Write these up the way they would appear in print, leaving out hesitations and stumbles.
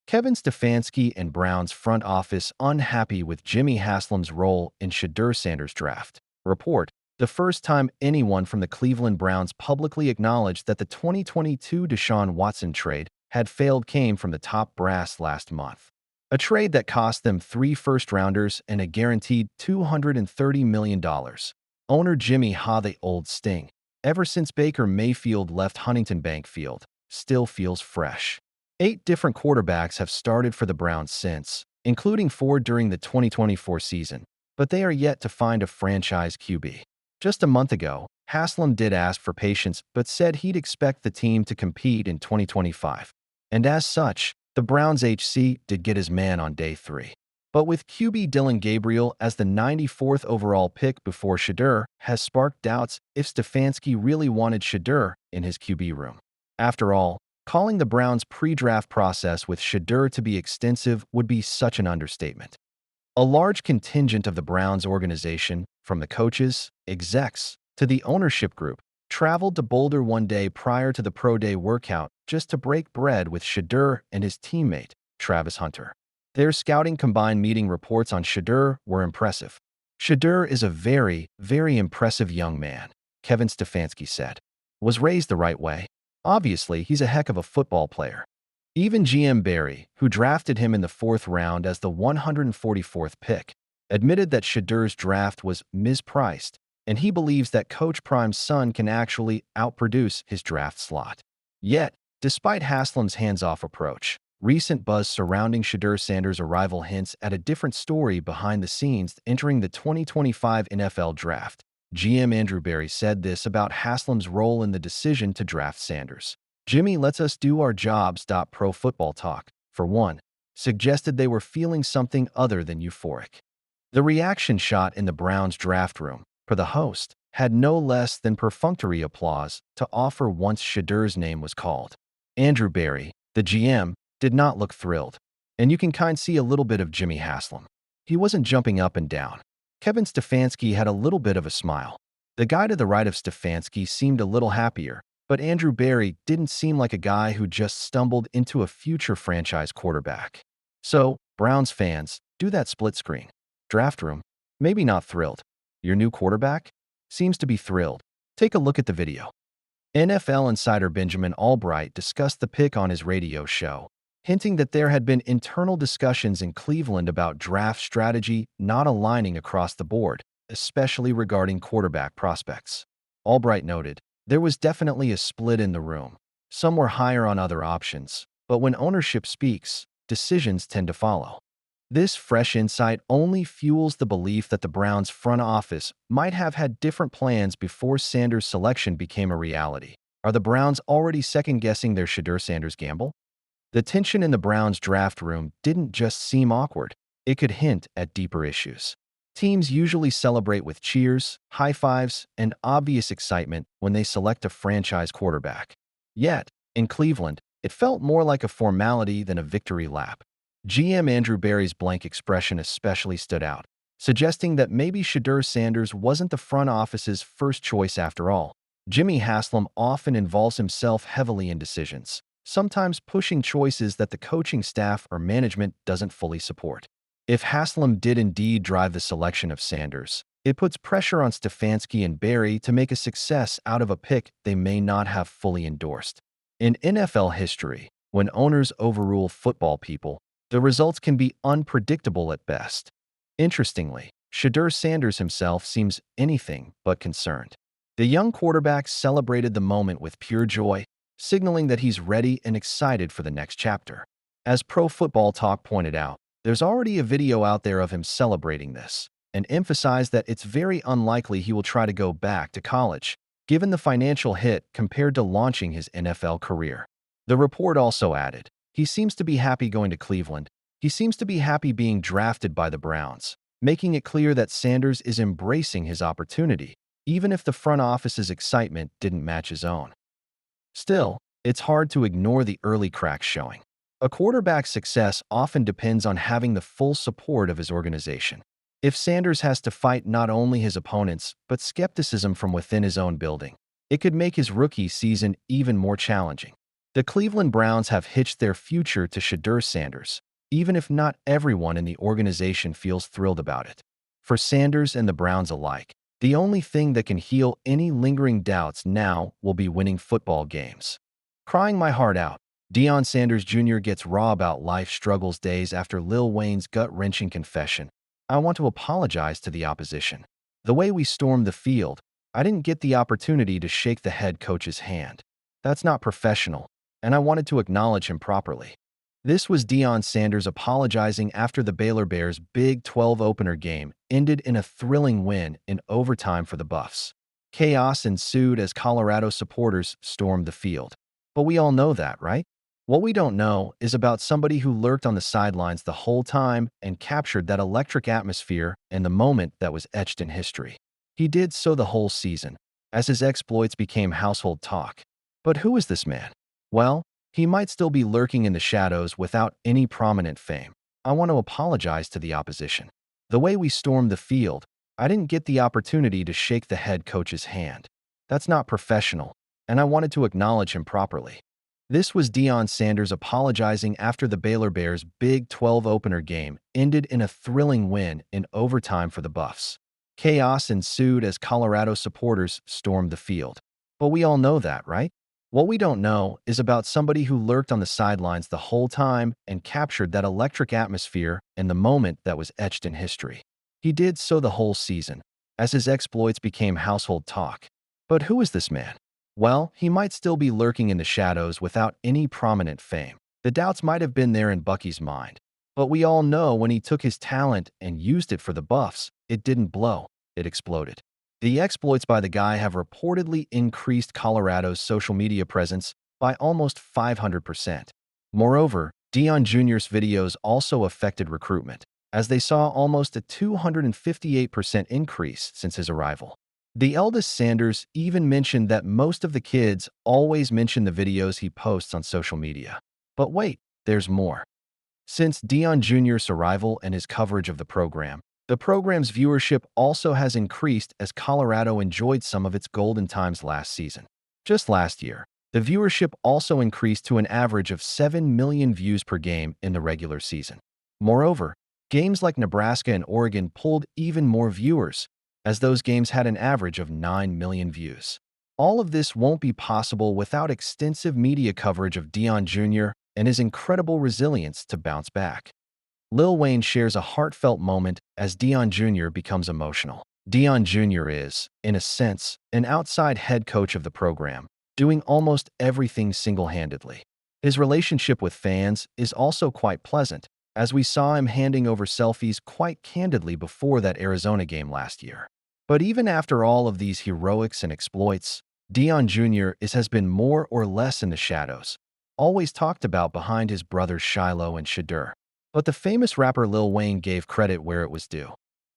Kevin Stefanski and Brown's front office unhappy with Jimmy Haslam's role in Shedeur Sanders' draft. Report: the first time anyone from the Cleveland Browns publicly acknowledged that the 2022 Deshaun Watson trade had failed came from the top brass last month. A trade that cost them 3 first-rounders and a guaranteed $230 million. Owner Jimmy "Ha the old sting" ever since Baker Mayfield left Huntington Bank Field still feels fresh. 8 different quarterbacks have started for the Browns since, including 4 during the 2024 season, but they are yet to find a franchise QB. Just a month ago, Haslam did ask for patience but said he'd expect the team to compete in 2025. And as such, the Browns HC did get his man on day 3. But with QB Dylan Gabriel as the 94th overall pick before Shedeur has sparked doubts if Stefanski really wanted Shedeur in his QB room. After all, calling the Browns' pre-draft process with Shedeur to be extensive would be such an understatement. A large contingent of the Browns organization, from the coaches, execs, to the ownership group, traveled to Boulder one day prior to the pro day workout just to break bread with Shedeur and his teammate, Travis Hunter. Their scouting combined meeting reports on Shedeur were impressive. "Shedeur is a very, very impressive young man," Kevin Stefanski said. "Was raised the right way. Obviously, he's a heck of a football player." Even GM Barry, who drafted him in the 4th round as the 144th pick, admitted that Shedeur's draft was mispriced, and he believes that Coach Prime's son can actually outproduce his draft slot. Yet, despite Haslam's hands-off approach, recent buzz surrounding Shedeur Sanders' arrival hints at a different story behind the scenes entering the 2025 NFL Draft. GM Andrew Barry said this about Haslam's role in the decision to draft Sanders. "Jimmy lets us do our jobs." Pro Football Talk, for one, suggested they were feeling something other than euphoric. The reaction shot in the Browns draft room, per the host, had no less than perfunctory applause to offer once Shedeur's name was called. Andrew Barry, the GM, did not look thrilled, and you can see a little bit of Jimmy Haslam. He wasn't jumping up and down. Kevin Stefanski had a little bit of a smile. The guy to the right of Stefanski seemed a little happier, but Andrew Barry didn't seem like a guy who just stumbled into a future franchise quarterback. So, Browns fans, do that split screen. Draft room, maybe not thrilled. Your new quarterback? Seems to be thrilled. Take a look at the video. NFL insider Benjamin Albright discussed the pick on his radio show, hinting that there had been internal discussions in Cleveland about draft strategy not aligning across the board, especially regarding quarterback prospects. Albright noted, "There was definitely a split in the room. Some were higher on other options, but when ownership speaks, decisions tend to follow." This fresh insight only fuels the belief that the Browns' front office might have had different plans before Sanders' selection became a reality. Are the Browns already second-guessing their Shedeur Sanders gamble? The tension in the Browns' draft room didn't just seem awkward, it could hint at deeper issues. Teams usually celebrate with cheers, high fives, and obvious excitement when they select a franchise quarterback. Yet, in Cleveland, it felt more like a formality than a victory lap. GM Andrew Barry's blank expression especially stood out, suggesting that maybe Shedeur Sanders wasn't the front office's first choice after all. Jimmy Haslam often involves himself heavily in decisions, sometimes pushing choices that the coaching staff or management doesn't fully support. If Haslam did indeed drive the selection of Sanders, it puts pressure on Stefanski and Barry to make a success out of a pick they may not have fully endorsed. In NFL history, when owners overrule football people, the results can be unpredictable at best. Interestingly, Shedeur Sanders himself seems anything but concerned. The young quarterback celebrated the moment with pure joy, signaling that he's ready and excited for the next chapter. As Pro Football Talk pointed out, there's already a video out there of him celebrating this, and emphasized that it's very unlikely he will try to go back to college, given the financial hit compared to launching his NFL career. The report also added, "He seems to be happy going to Cleveland. He seems to be happy being drafted by the Browns," making it clear that Sanders is embracing his opportunity, even if the front office's excitement didn't match his own. Still, it's hard to ignore the early cracks showing. A quarterback's success often depends on having the full support of his organization. If Sanders has to fight not only his opponents, but skepticism from within his own building, it could make his rookie season even more challenging. The Cleveland Browns have hitched their future to Shedeur Sanders, even if not everyone in the organization feels thrilled about it. For Sanders and the Browns alike, the only thing that can heal any lingering doubts now will be winning football games. Crying my heart out, Deion Sanders Jr. gets raw about life struggles days after Lil Wayne's gut-wrenching confession. I want to apologize to the opposition. The way we stormed the field, I didn't get the opportunity to shake the head coach's hand. That's not professional, and I wanted to acknowledge him properly. This was Deion Sanders apologizing after the Baylor Bears' Big 12 opener game ended in a thrilling win in overtime for the Buffs. Chaos ensued as Colorado supporters stormed the field. But we all know that, right? What we don't know is about somebody who lurked on the sidelines the whole time and captured that electric atmosphere in the moment that was etched in history. He did so the whole season, as his exploits became household talk. But who is this man? Well, he might still be lurking in the shadows without any prominent fame. I want to apologize to the opposition. The way we stormed the field, I didn't get the opportunity to shake the head coach's hand. That's not professional, and I wanted to acknowledge him properly. This was Deion Sanders apologizing after the Baylor Bears' Big 12 opener game ended in a thrilling win in overtime for the Buffs. Chaos ensued as Colorado supporters stormed the field. But we all know that, right? What we don't know is about somebody who lurked on the sidelines the whole time and captured that electric atmosphere in the moment that was etched in history. He did so the whole season, as his exploits became household talk. But who is this man? Well, he might still be lurking in the shadows without any prominent fame. The doubts might have been there in Bucky's mind. But we all know when he took his talent and used it for the Buffs, it didn't blow, it exploded. The exploits by the guy have reportedly increased Colorado's social media presence by almost 500%. Moreover, Deion Jr.'s videos also affected recruitment, as they saw almost a 258% increase since his arrival. The eldest Sanders even mentioned that most of the kids always mention the videos he posts on social media. But wait, there's more. Since Deion Jr.'s arrival and his coverage of the program's viewership also has increased as Colorado enjoyed some of its golden times last season. Just last year, the viewership also increased to an average of 7 million views per game in the regular season. Moreover, games like Nebraska and Oregon pulled even more viewers, as those games had an average of 9 million views. All of this won't be possible without extensive media coverage of Deion Jr. and his incredible resilience to bounce back. Lil Wayne shares a heartfelt moment as Deion Jr. becomes emotional. Deion Jr. is, in a sense, an outside head coach of the program, doing almost everything single-handedly. His relationship with fans is also quite pleasant, as we saw him handing over selfies quite candidly before that Arizona game last year. But even after all of these heroics and exploits, Deion Jr. has been more or less in the shadows, always talked about behind his brothers Shiloh and Shedeur. But the famous rapper Lil Wayne gave credit where it was due,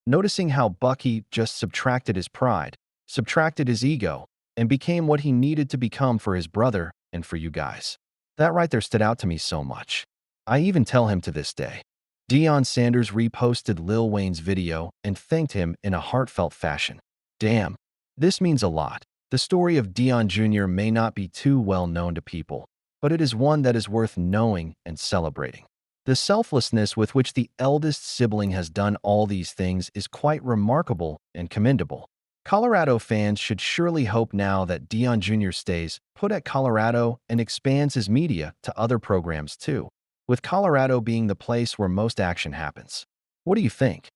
noticing how Bucky just subtracted his pride, subtracted his ego, and became what he needed to become for his brother and for you guys. That right there stood out to me so much. I even tell him to this day. Deion Sanders reposted Lil Wayne's video and thanked him in a heartfelt fashion. Damn, this means a lot. The story of Deion Jr. may not be too well known to people, but it is one that is worth knowing and celebrating. The selflessness with which the eldest sibling has done all these things is quite remarkable and commendable. Colorado fans should surely hope now that Deion Jr. stays put at Colorado and expands his media to other programs too, with Colorado being the place where most action happens. What do you think?